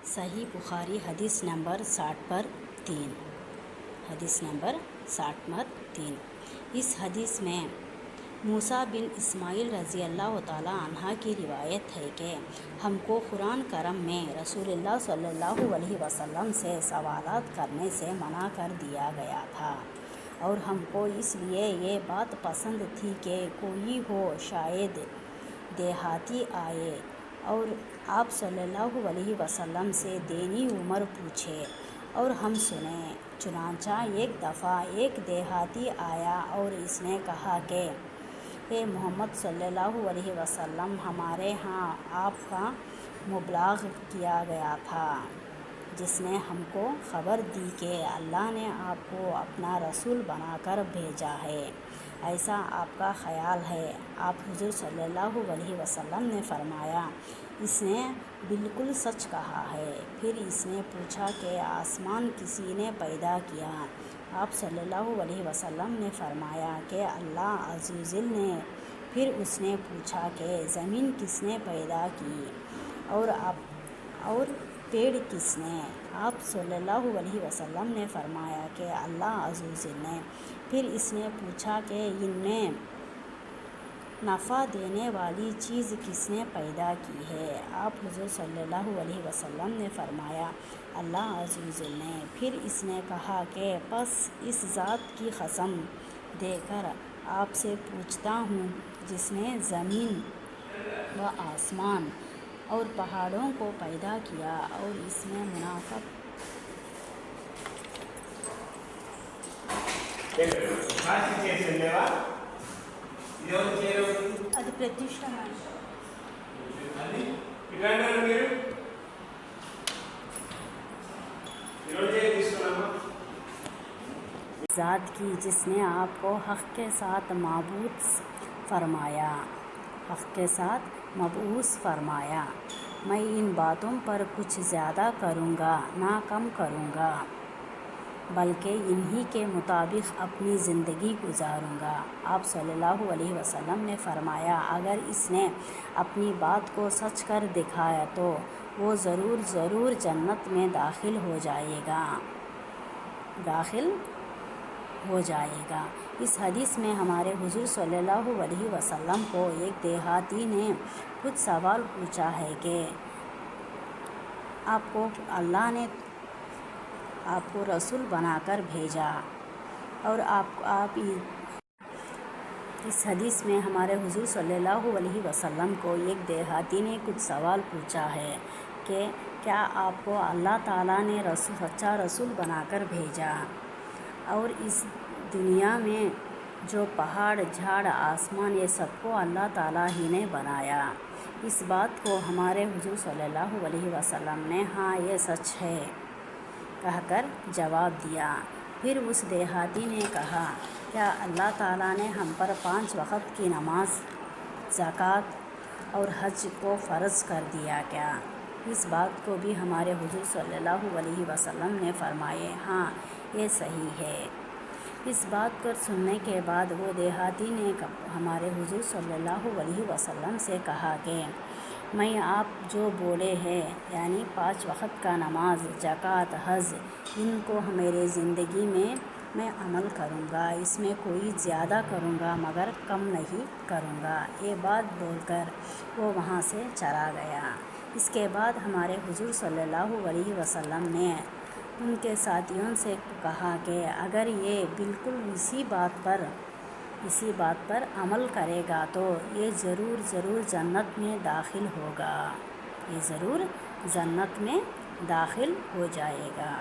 صحیح بخاری حدیث نمبر 60 پر 3۔ حدیث نمبر 60 پر 3۔ اس حدیث میں موسیٰ بن اسماعیل رضی اللہ تعالیٰ عنہ کی روایت ہے کہ ہم کو قرآن کریم میں رسول اللہ صلی اللہ علیہ وسلم سے سوالات کرنے سے منع کر دیا گیا تھا، اور ہم کو اس لیے یہ بات پسند تھی کہ کوئی ہو شاید دیہاتی آئے اور آپ صلی اللہ علیہ وسلم سے دینی عمر پوچھے اور ہم سنیں۔ چنانچہ ایک دفعہ ایک دیہاتی آیا اور اس نے کہا کہ اے محمد صلی اللہ علیہ وسلم، ہمارے ہاں آپ کا مبلغ کیا گیا تھا، جس نے ہم کو خبر دی کہ اللہ نے آپ کو اپنا رسول بنا کر بھیجا ہے، ایسا آپ کا خیال ہے؟ آپ حضور صلی اللہ علیہ وسلم نے فرمایا، اس نے بالکل سچ کہا ہے۔ پھر اس نے پوچھا کہ آسمان کسی نے پیدا کیا؟ آپ صلی اللہ علیہ وسلم نے فرمایا کہ اللہ عز و جل نے۔ پھر اس نے پوچھا کہ زمین کس نے پیدا کی اور پیڑ کس نے؟ آپ صلی اللہ علیہ وسلم نے فرمایا کہ اللہ عز و جل نے۔ پھر اس نے پوچھا کہ ان میں نفع دینے والی چیز کس نے پیدا کی ہے؟ آپ حضور صلی اللہ علیہ وسلم نے فرمایا اللہ عز و جل نے۔ پھر اس نے کہا کہ پس اس ذات کی قسم دے کر آپ سے پوچھتا ہوں جس نے زمین و آسمان اور پہاڑوں کو پیدا کیا اور اس میں منافع అది ప్రతిష్ట ذات کی جس نے آپ کو حق کے ساتھ مبعوث فرمایا، میں ان باتوں پر کچھ زیادہ کروں گا نہ کم کروں گا، بلکہ انہی کے مطابق اپنی زندگی گزاروں گا۔ آپ صلی اللہ علیہ وسلم نے فرمایا، اگر اس نے اپنی بات کو سچ کر دکھایا تو وہ ضرور جنت میں داخل ہو جائے گا۔ اس حدیث میں ہمارے حضور صلی اللہ علیہ وسلم کو ایک دیہاتی نے کچھ سوال پوچھا ہے کہ آپ کو اللہ نے آپ کو رسول بنا کر بھیجا اور آپ اس حدیث میں ہمارے حضور صلی اللہ علیہ وسلم کو ایک دیہاتی نے کچھ سوال پوچھا ہے کہ کیا آپ کو اللہ تعالیٰ نے سچا رسول بنا کر بھیجا اور اس دنیا میں جو پہاڑ جھاڑ آسمان یہ سب کو اللہ تعالیٰ ہی نے بنایا؟ اس بات کو ہمارے حضور صلی اللہ علیہ وسلم نے ہاں یہ سچ ہے کہہ کر جواب دیا۔ پھر اس دیہاتی نے کہا، کیا اللہ تعالیٰ نے ہم پر 5 وقت کی نماز، زکوٰۃ اور حج کو فرض کر دیا کیا؟ اس بات کو بھی ہمارے حضور صلی اللہ علیہ وسلم نے فرمائے، ہاں یہ صحیح ہے۔ اس بات کو سننے کے بعد وہ دیہاتی نے ہمارے حضور صلی اللہ علیہ وسلم سے کہا کہ میں آپ جو بولے ہیں یعنی 5 وقت کا نماز، زکوٰۃ، حج، ان کو میرے زندگی میں عمل کروں گا، اس میں کوئی زیادہ کروں گا مگر کم نہیں کروں گا۔ یہ بات بول کر وہ وہاں سے چلا گیا۔ اس کے بعد ہمارے حضور صلی اللہ علیہ وسلم نے ان کے ساتھیوں سے کہا کہ اگر یہ بالکل اسی بات پر عمل کرے گا تو یہ ضرور جنت میں داخل ہوگا، یہ ضرور جنت میں داخل ہو جائے گا۔